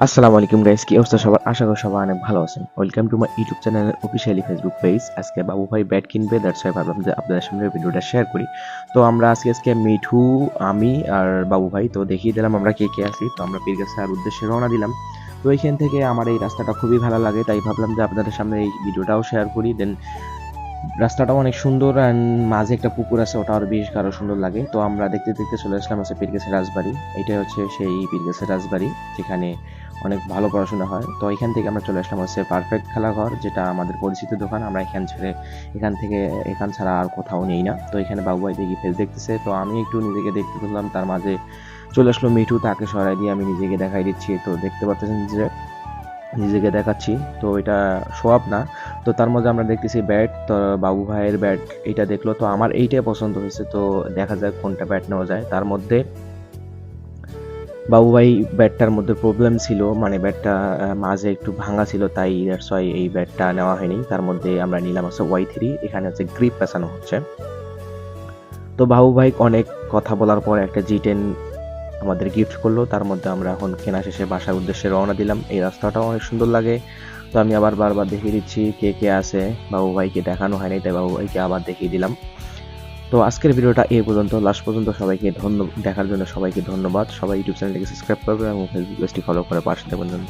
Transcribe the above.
আসসালামু আলাইকুম গাইস, কি অবস্থা সবার? আশা করি সবাই অনেক ভালো আছেন। ওয়েলকাম টু মাই ইউটিউব চ্যানেলের অফিসিয়ালি ফেসবুক পেজ। আজকে বাবু ভাই ব্যাট কিনবে, দ্যাটস ওয়াই ভাবলাম যে আপনাদের সামনে ভিডিওটা শেয়ার করি। তো আমরা আজকে মিঠু, আমি আর বাবু ভাই তো দেখিয়ে দিলাম আমরা কে কে আছি। তো আমরা পীরগাছার উদ্দেশ্যে রওনা দিলাম। তো এইখান থেকে আমার এই রাস্তাটা খুবই ভালো লাগে, তাই ভাবলাম যে আপনাদের সামনে এই ভিডিওটাও শেয়ার করি। দেন রাস্তাটা অনেক সুন্দর অ্যান্ড মাঝে একটা পুকুর আছে, ওটা আরো বেশ আরো সুন্দর লাগে। তো আমরা দেখতে দেখতে চলে আসলাম হচ্ছে পীরগাছা রাজবাড়ি। এটাই হচ্ছে সেই পীরগাছা রাজবাড়ি যেখানে অনেক ভালো পড়াশোনা হয়। তো এখান থেকে আমরা চলে আসলাম হচ্ছে পারফেক্ট খেলাঘর, যেটা আমাদের পরিচিত দোকান। আমরা এখান ছাড়া আর কোথাও নেই না। তো এখানে বাবু ভাই দেখি ফেস দেখতেছে, তো আমি একটু নিজেকে দেখতে পেলাম, তার মাঝে চলে আসলো মিঠু, তাকে সরাই দিয়ে আমি নিজেকে দেখাই দিচ্ছি। তো দেখতে পাচ্ছেন যে নিজেকে দেখাচ্ছি, তো এটা শো আপ না। তো তার মধ্যে আমরা দেখতেছি ব্যাট, তো বাবু ভাইয়ের ব্যাট এইটা দেখলো, তো আমার এইটাই পছন্দ হয়েছে। তো দেখা যাক কোনটা ব্যাট নেওয়া যায়। তার মধ্যে বাবু ভাই ব্যাটটার মধ্যে প্রবলেম ছিল, মানে ব্যাটটা মাঝে একটু ভাঙা ছিল, তাই দ্যাটস ওয়াই এই ব্যাটটা নেওয়া হয়নি। তার মধ্যে আমরা নিলাম হচ্ছে Y3, এখানে হচ্ছে গ্রিপ পেঁচানো হচ্ছে। তো বাবু ভাই অনেক কথা বলার পর একটা G10 আমাদের গিফট করলো। তার মধ্যে আমরা এখন কেনা শেষে বাসার উদ্দেশ্যে রওনা দিলাম। এই রাস্তাটাও অনেক সুন্দর লাগে। তো আমি আবার বারবার দেখিয়ে দিচ্ছি কে কে আছে। বাবু ভাইকে দেখানো হয়নি, তাই বাবু ভাইকে আবার দেখিয়ে দিলাম। তো আজকের ভিডিওটা এই পর্যন্ত, লাস্ট পর্যন্ত সবাইকে দেখার জন্য সবাইকে ধন্যবাদ। সবাই ইউটিউব চ্যানেলটিকে সাবস্ক্রাইব করবেন এবং ফেসবুক পেজটি ফলো করে পাশে থাকবেন।